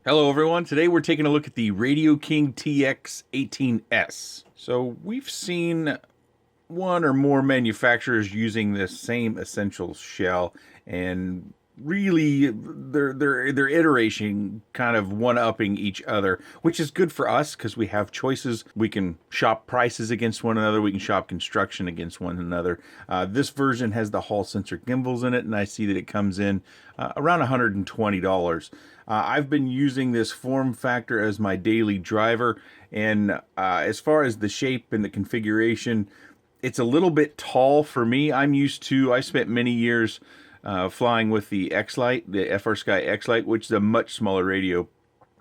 Hello everyone, today we're taking a look at the RadioKing TX18S. So we've seen one or more manufacturers using this same essential shell, and really they're iteration kind of one-upping each other, which is good for us because we have choices. We can shop prices against one another, we can shop construction against one another. This version has the Hall sensor gimbals in it, and I see that it comes in around $120. I've been using this form factor as my daily driver, and as far as the shape and the configuration, it's a little bit tall for me. I spent many years flying with the X-Lite, the FrSky X-Lite, which is a much smaller radio,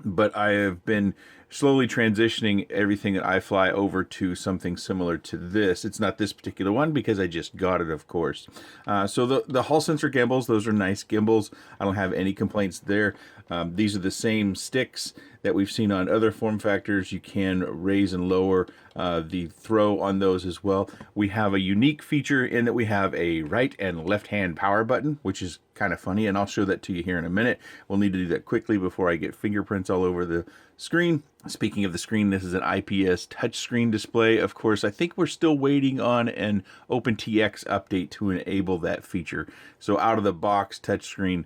but I have been slowly transitioning everything that I fly over to something similar to this. It's not this particular one because I just got it, of course. So the Hall sensor gimbals, those are nice gimbals. I don't have any complaints there. These are the same sticks that we've seen on other form factors. You can raise and lower the throw on those as well. We have a unique feature in that we have a right and left hand power button, which is kind of funny, and I'll show that to you here in a minute. We'll need to do that quickly before I get fingerprints all over the screen. Speaking of the screen, this is an IPS touchscreen display. Of course, I think we're still waiting on an OpenTX update to enable that feature. So out of the box, touchscreen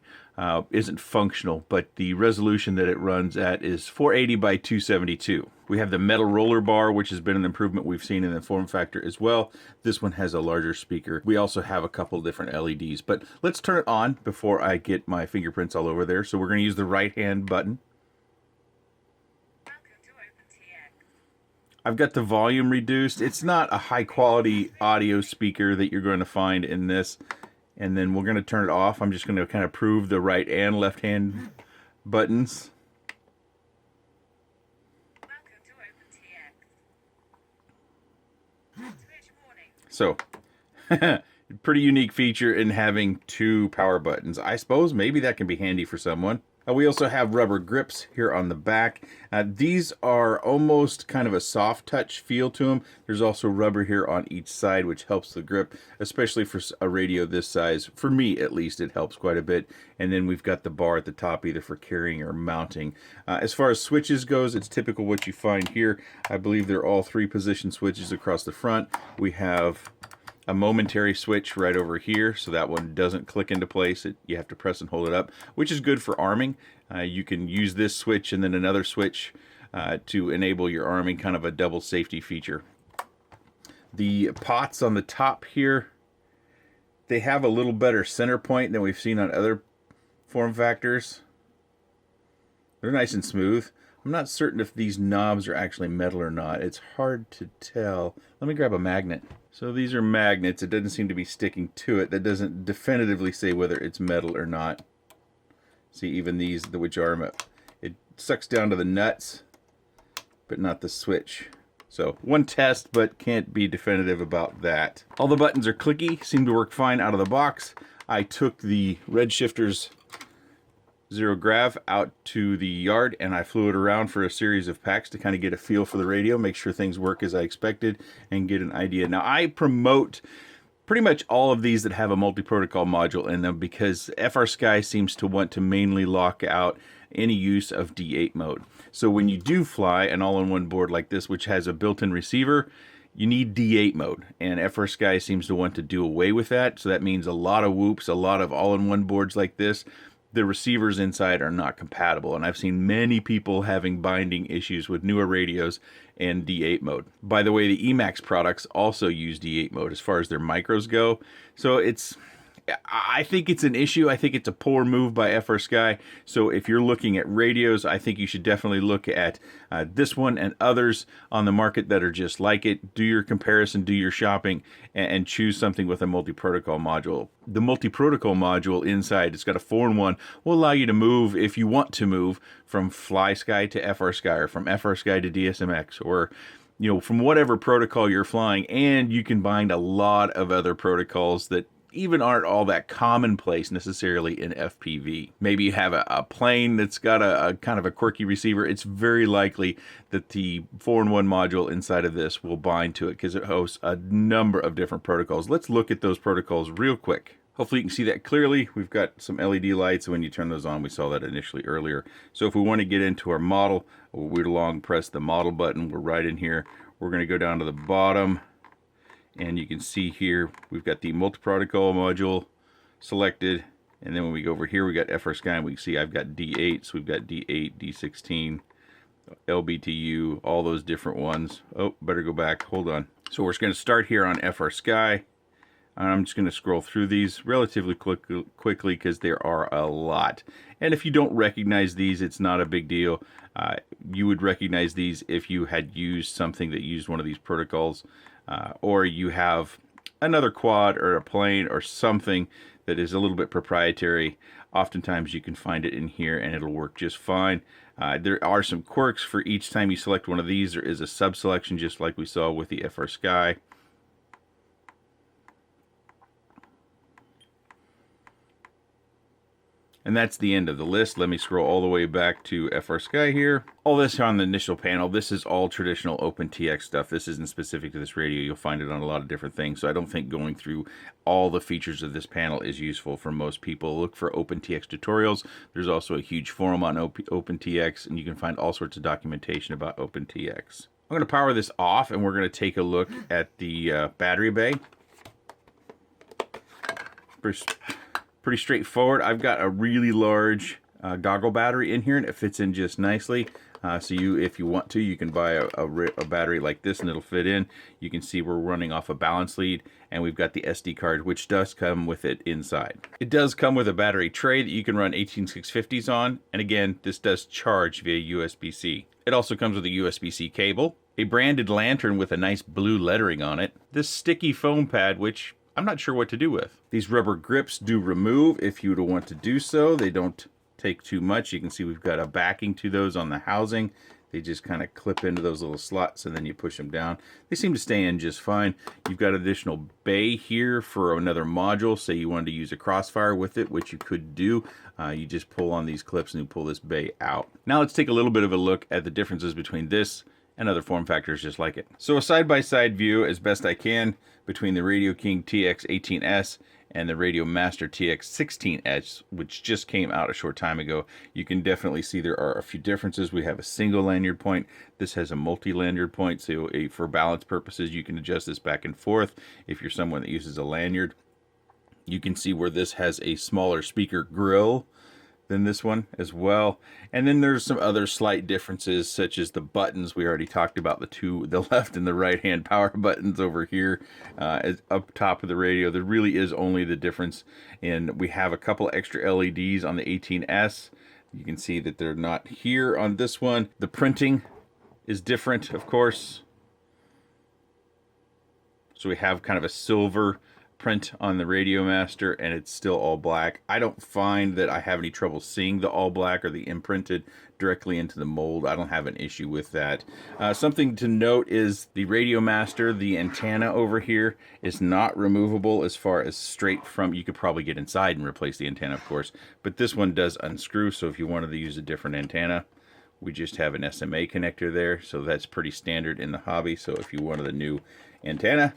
isn't functional, but the resolution that it runs at is 480 by 272. We have the metal roller bar, which has been an improvement we've seen in the form factor as well. This one has a larger speaker. We also have a couple different LEDs, but let's turn it on before I get my fingerprints all over there. So we're going to use the right hand button. I've got the volume reduced. It's not a high quality audio speaker that you're going to find in this. And then we're going to turn it off. I'm just going to kind of prove the right and left hand buttons. So, pretty unique feature in having two power buttons. I suppose maybe that can be handy for someone. We also have rubber grips here on the back. These are almost kind of a soft touch feel to them. There's also rubber here on each side, which helps the grip, especially for a radio this size. For me, at least, it helps quite a bit. And then we've got the bar at the top, either for carrying or mounting. As far as switches goes, it's typical what you find here. I believe they're all 3-position switches across the front. We have a momentary switch right over here, so that one doesn't click into place. You have to press and hold it up, which is good for arming. You can use this switch and then another switch to enable your arming, kind of a double safety feature. The pots on the top here, they have a little better center point than we've seen on other form factors. They're nice and smooth. I'm not certain if these knobs are actually metal or not. It's hard to tell. Let me grab a magnet. So these are magnets. It doesn't seem to be sticking to it. That doesn't definitively say whether it's metal or not. See, even these, which are, it sucks down to the nuts, but not the switch. So one test, but can't be definitive about that. All the buttons are clicky, seem to work fine out of the box. I took the red shifters Zero Grav out to the yard, and I flew it around for a series of packs to kind of get a feel for the radio, make sure things work as I expected, and get an idea. Now, I promote pretty much all of these that have a multi-protocol module in them because FrSky seems to want to mainly lock out any use of D8 mode. So when you do fly an all-in-one board like this, which has a built-in receiver, you need D8 mode, and FrSky seems to want to do away with that. So that means a lot of whoops, a lot of all-in-one boards like this, the receivers inside are not compatible, and I've seen many people having binding issues with newer radios and D8 mode. By the way, the Emax products also use D8 mode as far as their micros go, so I think it's an issue. I think it's a poor move by FrSky. So if you're looking at radios, I think you should definitely look at this one and others on the market that are just like it. Do your comparison, do your shopping, and choose something with a multi-protocol module. The multi-protocol module inside, it's got a 4-in-1, will allow you to move, if you want to move, from FlySky to FrSky, or from FrSky to DSMX, or from whatever protocol you're flying, and you can bind a lot of other protocols that even aren't all that commonplace necessarily in FPV. Maybe you have a plane that's got a kind of a quirky receiver. It's very likely that the 4-in-1 module inside of this will bind to it because it hosts a number of different protocols. Let's look at those protocols real quick. Hopefully you can see that clearly. We've got some LED lights, and when you turn those on, we saw that initially earlier. So if we want to get into our model, we'd long press the model button. We're right in here. We're going to go down to the bottom, and you can see here we've got the multi-protocol module selected. And then when we go over here, we got FR Sky, and we can see I've got D8, so we've got D8, D16, LBTU, all those different ones. Oh, better go back. Hold on. So we're just going to start here on FR Sky. I'm just going to scroll through these relatively quickly because there are a lot. And if you don't recognize these, it's not a big deal. You would recognize these if you had used something that used one of these protocols, or you have another quad or a plane or something that is a little bit proprietary. Oftentimes you can find it in here and it'll work just fine. There are some quirks for each time you select one of these. There is a sub-selection just like we saw with the FR Sky. And that's the end of the list. Let me scroll all the way back to FR Sky here. All this on the initial panel, this is all traditional OpenTX stuff. This isn't specific to this radio. You'll find it on a lot of different things. So I don't think going through all the features of this panel is useful for most people. Look for OpenTX tutorials. There's also a huge forum on OpenTX, and you can find all sorts of documentation about OpenTX. I'm going to power this off, and we're going to take a look at the battery bay. Pretty straightforward. I've got a really large goggle battery in here, and it fits in just nicely. So if you want to, you can buy a battery like this, and it'll fit in. You can see we're running off a balance lead, and we've got the SD card, which does come with it inside. It does come with a battery tray that you can run 18650s on, and again, this does charge via USB-C. It also comes with a USB-C cable, a branded lantern with a nice blue lettering on it, this sticky foam pad, which I'm not sure what to do with. These rubber grips do remove if you would want to do so. They don't take too much. You can see we've got a backing to those on the housing. They just kind of clip into those little slots, and then you push them down. They seem to stay in just fine. You've got additional bay here for another module. Say you wanted to use a crossfire with it, which you could do. You just pull on these clips and you pull this bay out. Now let's take a little bit of a look at the differences between this and other form factors just like it. So a side-by-side view as best I can between the RadioKing TX18S and the Radiomaster TX16S, which just came out a short time ago. You can definitely see there are a few differences. We have a single lanyard point. This has a multi-lanyard point, so for balance purposes, you can adjust this back and forth if you're someone that uses a lanyard. You can see where this has a smaller speaker grill than this one as well. And then there's some other slight differences, such as the buttons. We already talked about the left and the right hand power buttons over here up top of the radio. There really is only the difference in we have a couple extra LEDs on the 18S. You can see that they're not here on this one. The printing is different, of course. So we have kind of a silver print on the Radiomaster, and it's still all black. I don't find that I have any trouble seeing the all black or the imprinted directly into the mold. I don't have an issue with that. Something to note is the Radiomaster, the antenna over here is not removable as far as straight from. You could probably get inside and replace the antenna, of course, but this one does unscrew. So if you wanted to use a different antenna, we just have an SMA connector there. So that's pretty standard in the hobby. So if you wanted a new antenna,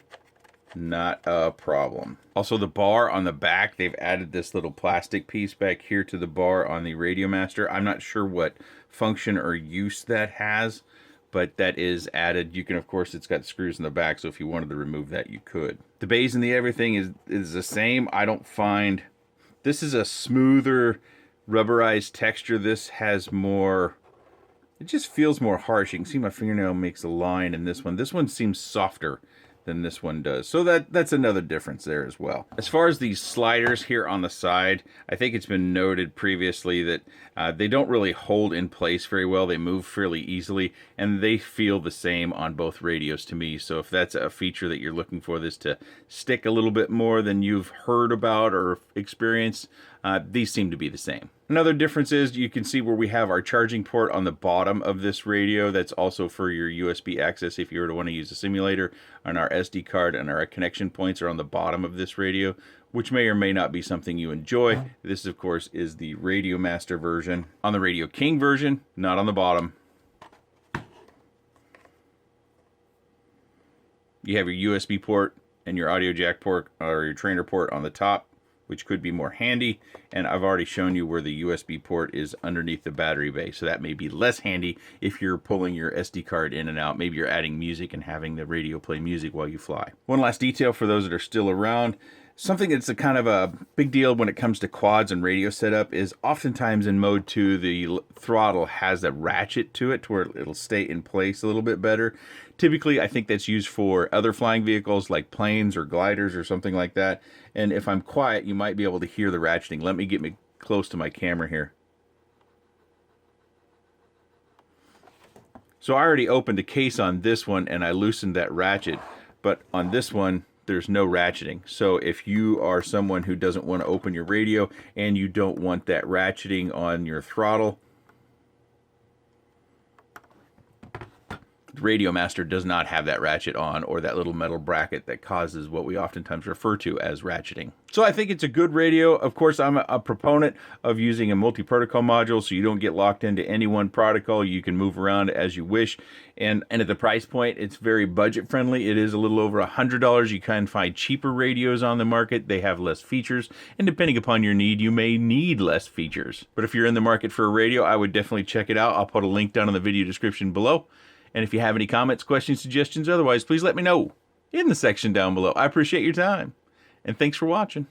not a problem. Also, the bar on the back, they've added this little plastic piece back here to the bar on the Radiomaster. I'm not sure what function or use that has, but that is added. You can, of course, it's got screws in the back, so if you wanted to remove that, you could. The bays and the everything is the same. I don't find... This is a smoother, rubberized texture. This has more... It just feels more harsh. You can see my fingernail makes a line in this one. This one seems softer than this one does. So that's another difference there as well. As far as these sliders here on the side, I think it's been noted previously that they don't really hold in place very well. They move fairly easily, and they feel the same on both radios to me. So if that's a feature that you're looking for, this to stick a little bit more than you've heard about or experienced, these seem to be the same. Another difference is you can see where we have our charging port on the bottom of this radio. That's also for your USB access if you were to want to use a simulator. And our SD card and our connection points are on the bottom of this radio, which may or may not be something you enjoy. This, of course, is the Radiomaster version. On the RadioKing version, not on the bottom. You have your USB port and your audio jack port or your trainer port on the top. which could be more handy. And I've already shown you where the USB port is underneath the battery bay, so that may be less handy if you're pulling your SD card in and out. Maybe you're adding music and having the radio play music while you fly. One last detail for those that are still around. Something that's a kind of a big deal when it comes to quads and radio setup is oftentimes in mode 2, the throttle has a ratchet to it to where it'll stay in place a little bit better. Typically, I think that's used for other flying vehicles like planes or gliders or something like that. And if I'm quiet, you might be able to hear the ratcheting. Let me get me close to my camera here. So I already opened a case on this one and I loosened that ratchet, but on this one, there's no ratcheting. So if you are someone who doesn't want to open your radio and you don't want that ratcheting on your throttle, the Radio Master does not have that ratchet on, or that little metal bracket that causes what we oftentimes refer to as ratcheting. So I think it's a good radio. Of course, I'm a proponent of using a multi-protocol module so you don't get locked into any one protocol. You can move around as you wish. And at the price point, it's very budget friendly. It is a little over $100. You can find cheaper radios on the market. They have less features. And depending upon your need, you may need less features. But if you're in the market for a radio, I would definitely check it out. I'll put a link down in the video description below. And if you have any comments, questions, suggestions, otherwise, please let me know in the section down below. I appreciate your time, and thanks for watching.